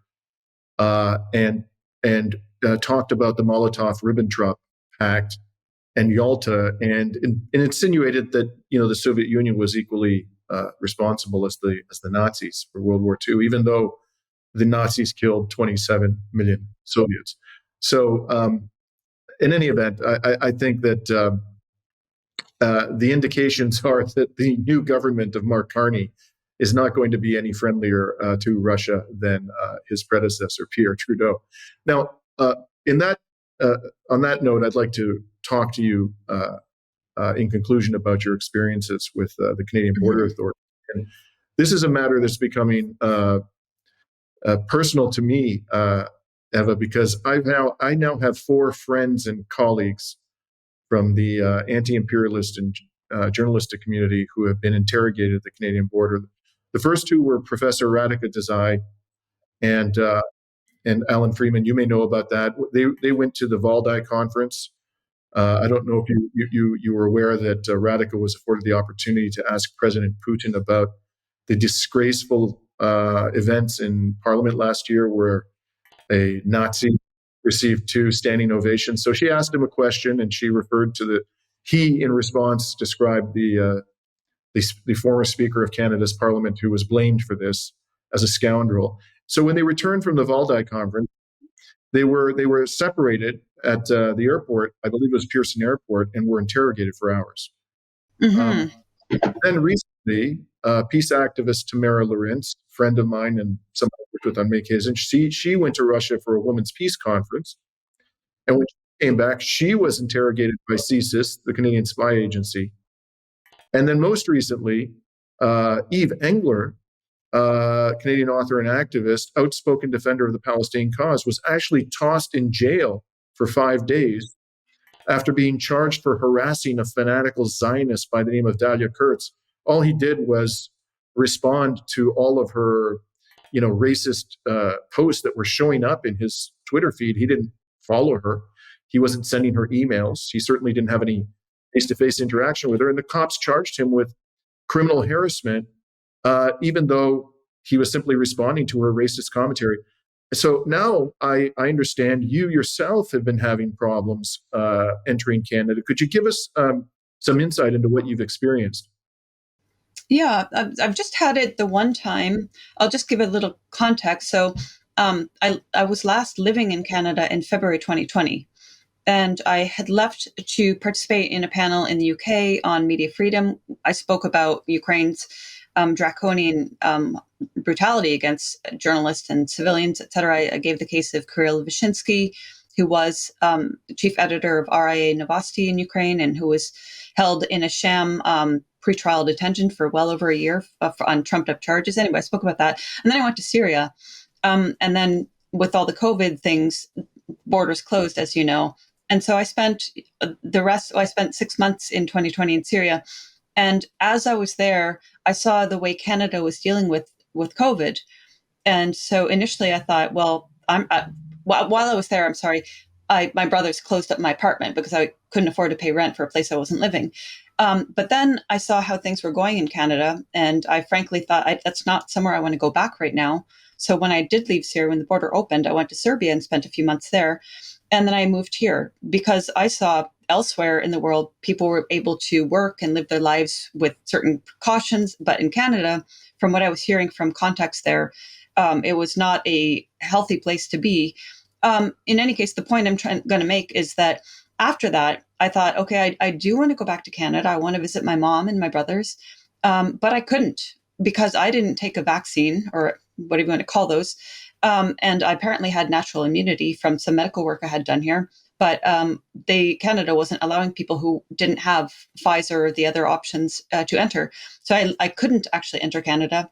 and talked about the Molotov-Ribbentrop Pact and Yalta, and insinuated that the Soviet Union was equally responsible as the Nazis for World War II, even though the Nazis killed 27 million Soviets. So, in any event, I think that the indications are that the new government of Mark Carney is not going to be any friendlier to Russia than his predecessor, Pierre Trudeau. Now, on that note, I'd like to talk to you in conclusion about your experiences with the Canadian Border Authority. And this is a matter that's becoming personal to me, Eva, because I now have 4 friends and colleagues from the anti-imperialist and journalistic community who have been interrogated at the Canadian border. The first 2 were Professor Radhika Desai and Alan Freeman. You may know about that. They went to the Valdai conference I don't know if you were aware that Radica was afforded the opportunity to ask President Putin about the disgraceful events in Parliament last year, where a Nazi received 2 standing ovations. So she asked him a question, and she referred to he, in response, described the former Speaker of Canada's Parliament, who was blamed for this, as a scoundrel. So when they returned from the Valdai conference, they were separated at the airport, I believe it was Pearson Airport, and were interrogated for hours. Mm-hmm. Then recently, peace activist Tamara Lorentz, friend of mine and someone I worked with on many occasions, she went to Russia for a women's peace conference. And when she came back, she was interrogated by CSIS, the Canadian spy agency. And then most recently, Eve Engler, Canadian author and activist, outspoken defender of the Palestinian cause, was actually tossed in jail for 5 days after being charged for harassing a fanatical Zionist by the name of Dalia Kurtz. All he did was respond to all of her, racist posts that were showing up in his Twitter feed. He didn't follow her. He wasn't sending her emails. He certainly didn't have any face-to-face interaction with her. And the cops charged him with criminal harassment, even though he was simply responding to her racist commentary. So now I understand you yourself have been having problems entering Canada. Could you give us some insight into what you've experienced? Yeah, I've just had it the one time. I'll just give a little context. So I was last living in Canada in February 2020. And I had left to participate in a panel in the UK on media freedom. I spoke about Ukraine's draconian brutality against journalists and civilians, et cetera. I gave the case of Kirill Vyshinsky, who was chief editor of RIA Novosti in Ukraine and who was held in a sham pretrial detention for well over a year on trumped-up charges. Anyway, I spoke about that. And then I went to Syria. And then with all the COVID things, borders closed, as you know. And so I spent I spent 6 months in 2020 in Syria. And as I was there, I saw the way Canada was dealing with COVID. And so initially I thought, well, while I was there, my brothers closed up my apartment because I couldn't afford to pay rent for a place I wasn't living. But then I saw how things were going in Canada. And I frankly thought that's not somewhere I want to go back right now. So when I did leave Syria, when the border opened, I went to Serbia and spent a few months there. And then I moved here because I saw elsewhere in the world, people were able to work and live their lives with certain precautions. But in Canada, from what I was hearing from contacts there, it was not a healthy place to be. In any case, the point I'm going to make is that after that, I thought, okay, I do want to go back to Canada. I want to visit my mom and my brothers. But I couldn't because I didn't take a vaccine or whatever you want to call those. And I apparently had natural immunity from some medical work I had done here. But Canada wasn't allowing people who didn't have Pfizer or the other options to enter. So I couldn't actually enter Canada.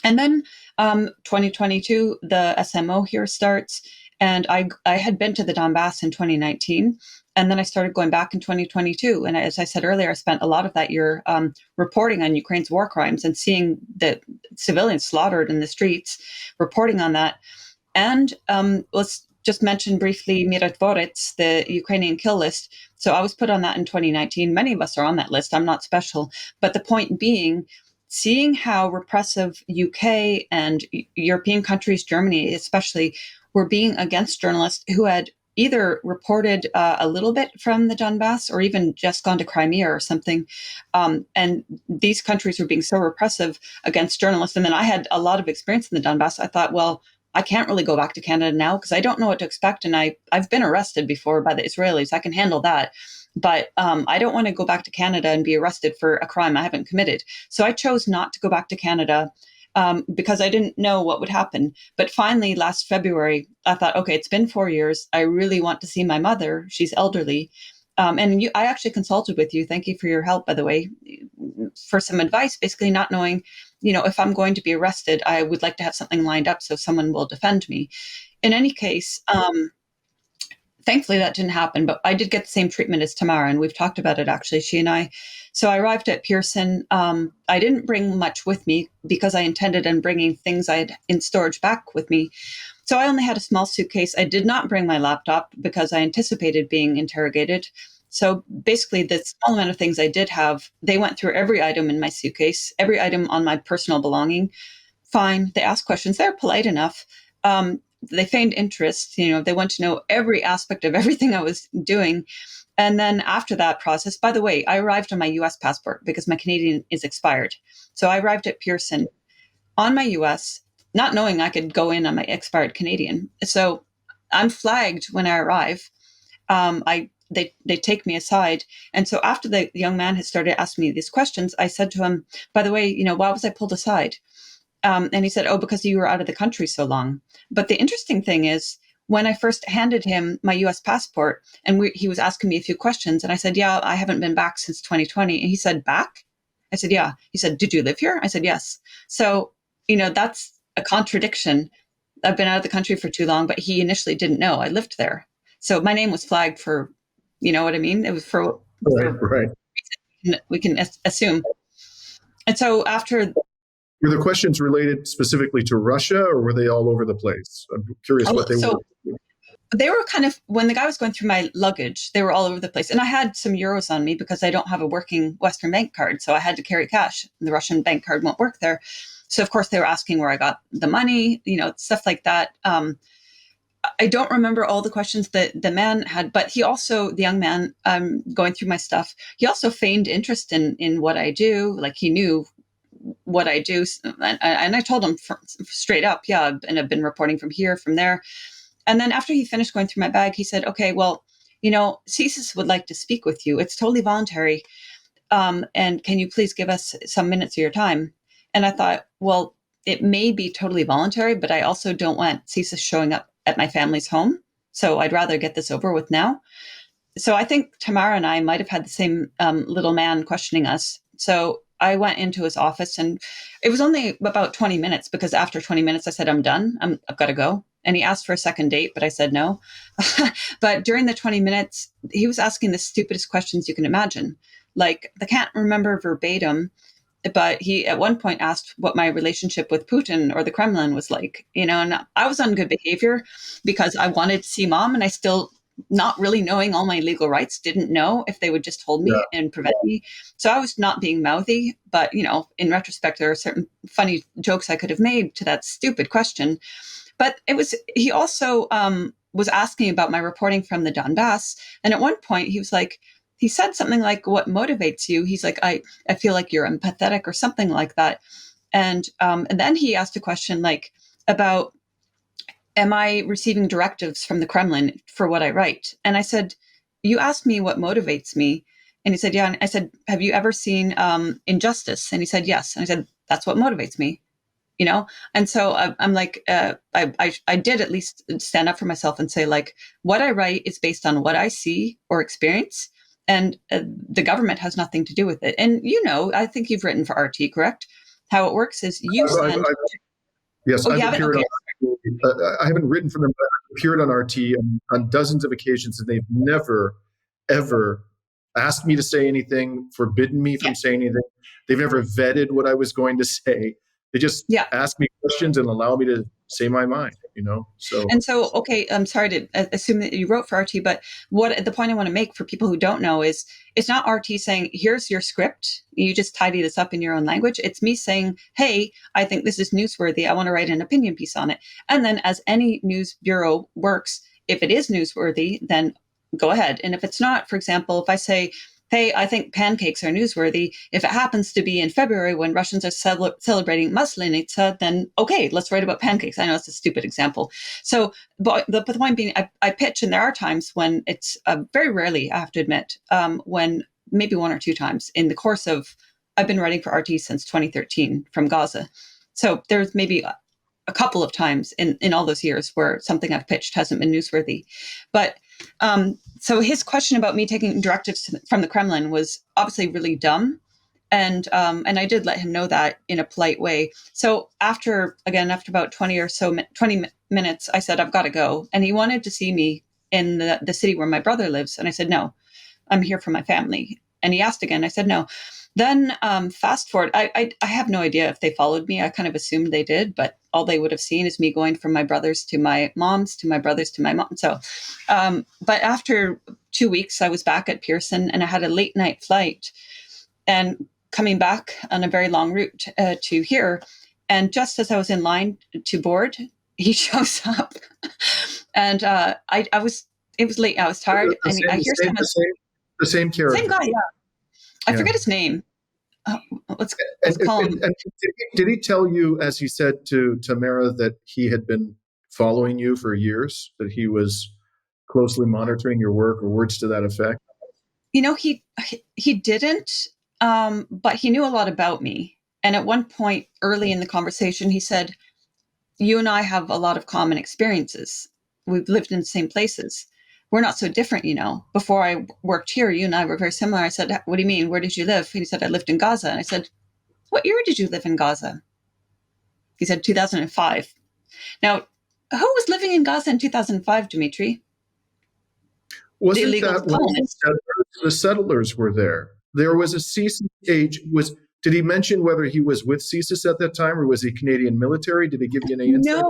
And then 2022, the SMO here starts. And I had been to the Donbass in 2019. And then I started going back in 2022. And as I said earlier, I spent a lot of that year reporting on Ukraine's war crimes and seeing the civilians slaughtered in the streets, reporting on that. And let's just mention briefly Mirotvorets, the Ukrainian kill list. So I was put on that in 2019. Many of us are on that list. I'm not special. But the point being, seeing how repressive UK and European countries, Germany especially, were being against journalists who had either reported a little bit from the Donbass or even just gone to Crimea or something. And these countries were being so repressive against journalists. And then I had a lot of experience in the Donbass. I thought, well, I can't really go back to Canada now because I don't know what to expect. And I've been arrested before by the Israelis. I can handle that. But I don't want to go back to Canada and be arrested for a crime I haven't committed. So I chose not to go back to Canada because I didn't know what would happen. But finally, last February, I thought, okay, it's been 4 years. I really want to see my mother. She's elderly. And I actually consulted with you. Thank you for your help, by the way, for some advice, basically not knowing, if I'm going to be arrested, I would like to have something lined up so someone will defend me. In any case, thankfully that didn't happen, but I did get the same treatment as Tamara, and we've talked about it actually, she and I. So I arrived at Pearson. I didn't bring much with me because I intended on bringing things I had in storage back with me. So I only had a small suitcase. I did not bring my laptop because I anticipated being interrogated. So basically, the small amount of things I did have, they went through every item in my suitcase, every item on my personal belonging. Fine. They asked questions. They're polite enough. They feigned interest. They want to know every aspect of everything I was doing. And then after that process, by the way, I arrived on my US passport because my Canadian is expired. So I arrived at Pearson on my US, not knowing I could go in on my expired Canadian. So I'm flagged when I arrive. They take me aside. And so after the young man had started asking me these questions, I said to him, by the way, why was I pulled aside? And he said, oh, because you were out of the country so long. But the interesting thing is, when I first handed him my US passport and he was asking me a few questions, and I said, yeah, I haven't been back since 2020. And he said, back? I said, yeah. He said, did you live here? I said, yes. So, that's a contradiction. I've been out of the country for too long, but he initially didn't know I lived there. So my name was flagged for, you know what I mean? It was for Right. We can assume. And so after... Were the questions related specifically to Russia, or were they all over the place? I'm curious what they were. They were kind of, when the guy was going through my luggage, they were all over the place. And I had some euros on me because I don't have a working Western bank card. So I had to carry cash. The Russian bank card won't work there. So, of course, they were asking where I got the money, stuff like that. I don't remember all the questions that the man had, but he also, the young man going through my stuff, he also feigned interest in what I do. Like, he knew what I do. And I told him straight up, yeah, and I've been reporting from here, from there. And then after he finished going through my bag, he said, okay, well, CSIS would like to speak with you. It's totally voluntary. And can you please give us some minutes of your time? And I thought, well, it may be totally voluntary, but I also don't want CSIS showing up at my family's home. So I'd rather get this over with now. So I think Tamara and I might have had the same little man questioning us. So I went into his office, and it was only about 20 minutes because after 20 minutes, I said, I'm done. I've got to go. And he asked for a second date, but I said no. But during the 20 minutes, he was asking the stupidest questions you can imagine. Like, I can't remember verbatim, but he at one point asked what my relationship with Putin or the Kremlin was like, and I was on good behavior because I wanted to see mom, and I still, not really knowing all my legal rights, didn't know if they would just hold me and prevent me. So I was not being mouthy, but, in retrospect, there are certain funny jokes I could have made to that stupid question. But he also was asking about my reporting from the Donbass. And at one point he said something like, what motivates you? He's like, I feel like you're empathetic or something like that. And then he asked a question like about, am I receiving directives from the Kremlin for what I write? And I said, you asked me what motivates me. And he said, yeah. And I said, have you ever seen Injustice? And he said, yes. And I said, that's what motivates me. And so I'm like, I did at least stand up for myself and say, like, what I write is based on what I see or experience, and the government has nothing to do with it. And, I think you've written for RT, correct? How it works is you send. Yes, oh, I've appeared okay. I haven't written for them, but I've appeared on RT on dozens of occasions, and they've never, ever asked me to say anything, forbidden me from saying anything. They've never vetted what I was going to say. They just ask me questions and allow me to say my mind, So and so, okay, I'm sorry to assume that you wrote for RT, but what the point I want to make for people who don't know is it's not RT saying, here's your script, you just tidy this up in your own language. It's me saying, hey, I think this is newsworthy. I want to write an opinion piece on it. And then as any news bureau works, if it is newsworthy, then go ahead. And if it's not, for example, if I say, hey, I think pancakes are newsworthy. If it happens to be in February when Russians are celebrating Maslenitsa, then okay, let's write about pancakes. I know it's a stupid example. So, but the point being, I pitch, and there are times when it's very rarely, I have to admit, when maybe one or two times in the course of, I've been writing for RT since 2013 from Gaza. So there's maybe a couple of times in all those years where something I've pitched hasn't been newsworthy. But so his question about me taking directives from the Kremlin was obviously really dumb. And I did let him know that in a polite way. So after about 20 minutes, I said, I've got to go. And he wanted to see me in the city where my brother lives. And I said, no, I'm here for my family. And he asked again. I said, no. Then fast forward, I have no idea if they followed me. I kind of assumed they did, but all they would have seen is me going from my brothers to my mom's to my brothers to my mom. So, but after 2 weeks, I was back at Pearson and I had a late night flight and coming back on a very long route to here. And just as I was in line to board, he shows up and it was late. I was tired. And I hear someone, the same character. Same guy, yeah. I forget his name. Let's call him. And did he tell you, as he said to Tamara, that he had been following you for years, that he was closely monitoring your work, or words to that effect? He didn't, but he knew a lot about me. And at one point early in the conversation, he said, you and I have a lot of common experiences. We've lived in the same places. We're not so different, Before I worked here, you and I were very similar. I said, what do you mean? Where did you live? And he said, I lived in Gaza. And I said, what year did you live in Gaza? He said, 2005. Now, who was living in Gaza in 2005, Dimitri? Wasn't that the settlers were there? There was a CSIS age. Did he mention whether he was with CSIS at that time, or was he Canadian military? Did he give you any insight?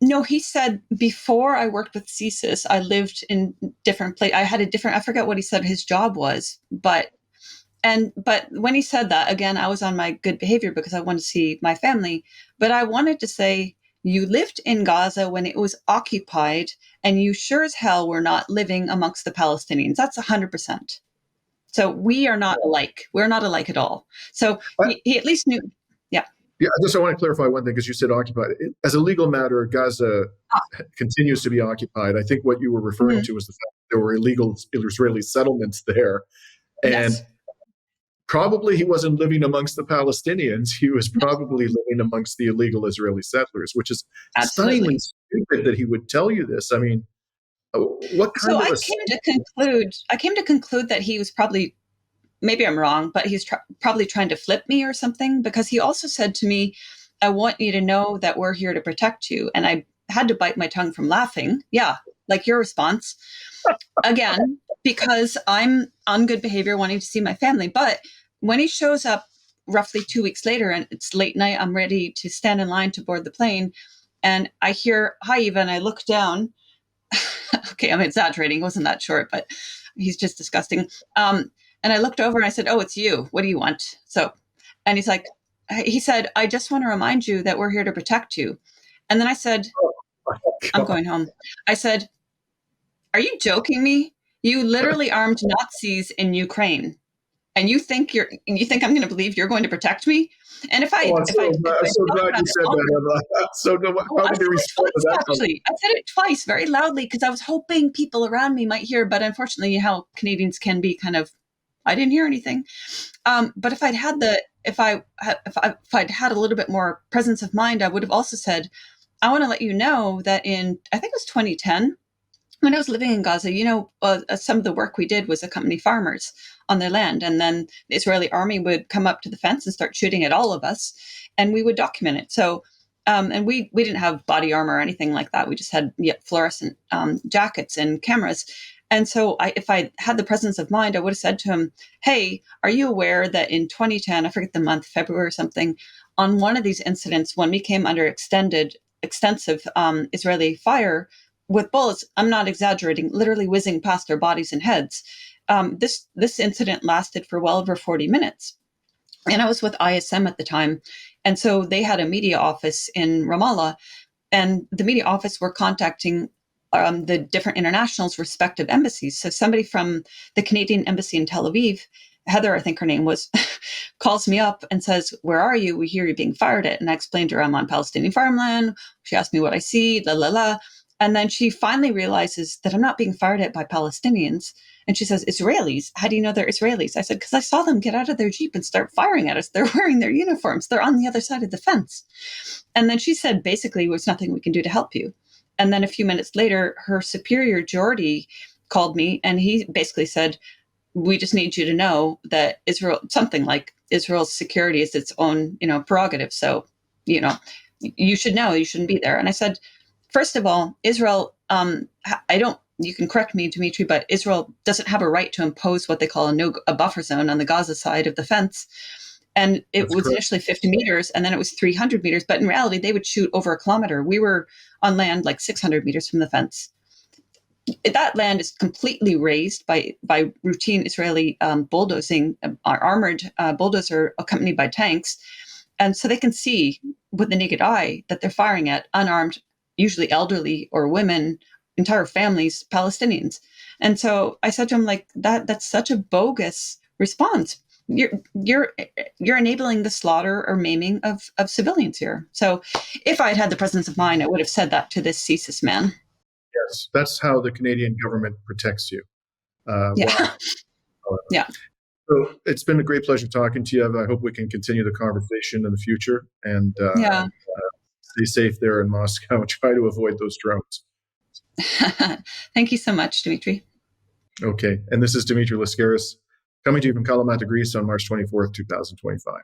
No, he said before I worked with CSIS, I lived in different places. I had I forget what he said his job was, but when he said that, again, I was on my good behavior because I wanted to see my family. But I wanted to say, you lived in Gaza when it was occupied, and you sure as hell were not living amongst the Palestinians. That's 100%. So we are not alike. We're not alike at all. So he at least knew. Yeah. Yeah, I want to clarify one thing, because you said occupied. As a legal matter, Gaza continues to be occupied. I think what you were referring to was the fact that there were illegal Israeli settlements there. And probably he wasn't living amongst the Palestinians. He was probably living amongst the illegal Israeli settlers, which is stunningly stupid that he would tell you this. I mean, what kind of I came to conclude that he was probably, maybe I'm wrong, but he's probably trying to flip me or something, because he also said to me, I want you to know that we're here to protect you. And I had to bite my tongue from laughing. Yeah, like your response. Again, because I'm on good behavior, wanting to see my family. But when he shows up roughly 2 weeks later and it's late night, I'm ready to stand in line to board the plane. And I hear, hi, Eva, and I look down. Okay, I'm exaggerating. It wasn't that short, but he's just disgusting. And I looked over and I said, oh, it's you. What do you want? And he said, I just want to remind you that we're here to protect you. And then I said, I'm going home. I said, are you joking me? You literally armed Nazis in Ukraine. And you think I'm going to believe you're going to protect me? And if I, I'm so glad you said that. So how did you respond to that? Actually, I said it twice very loudly because I was hoping people around me might hear, but unfortunately, how Canadians can be kind of, I didn't hear anything. But if I'd had a little bit more presence of mind, I would have also said, I want to let you know that I think it was 2010, when I was living in Gaza, some of the work we did was accompany farmers on their land. And then the Israeli army would come up to the fence and start shooting at all of us, and we would document it. So, and we didn't have body armor or anything like that. We just had fluorescent jackets and cameras. And so if I had the presence of mind, I would have said to him, hey, are you aware that in 2010, I forget the month, February or something, on one of these incidents, when we came under extensive Israeli fire with bullets, I'm not exaggerating, literally whizzing past our bodies and heads. This incident lasted for well over 40 minutes. And I was with ISM at the time. And so they had a media office in Ramallah, and the media office were contacting the different internationals' respective embassies. So somebody from the Canadian embassy in Tel Aviv, Heather, I think her name was, calls me up and says, where are you? We hear you being fired at. And I explained to her I'm on Palestinian farmland. She asked me what I see, la, la, la. And then she finally realizes that I'm not being fired at by Palestinians. And she says, Israelis? How do you know they're Israelis? I said, because I saw them get out of their Jeep and start firing at us. They're wearing their uniforms. They're on the other side of the fence. And then she said, basically, there's nothing we can do to help you. And then a few minutes later, her superior, Jordi, called me, and he basically said, we just need you to know that something like Israel's security is its own, prerogative. So, you should know you shouldn't be there. And I said, first of all, Israel, I don't you can correct me, Dimitri, but Israel doesn't have a right to impose what they call a buffer zone on the Gaza side of the fence. And it That's was correct. initially 50 meters, and then it was 300 meters. But in reality, they would shoot over a kilometer. We were on land like 600 meters from the fence. That land is completely razed by routine Israeli bulldozing, armored bulldozer accompanied by tanks. And so they can see with the naked eye that they're firing at unarmed, usually elderly or women, entire families, Palestinians. And so I said to him, like, that's such a bogus response. You're enabling the slaughter or maiming of civilians here. So if I'd had the presence of mind, I would have said that to this CSIS man. Yes, that's how the Canadian government protects you. Yeah. Yeah. So it's been a great pleasure talking to you, Eva. I hope we can continue the conversation in the future, and Yeah. stay safe there in Moscow and try to avoid those drones. Thank you so much, Dimitri. Okay. And this is Dimitri Lascaris coming to you from Kalamata, Greece on March 24th, 2025.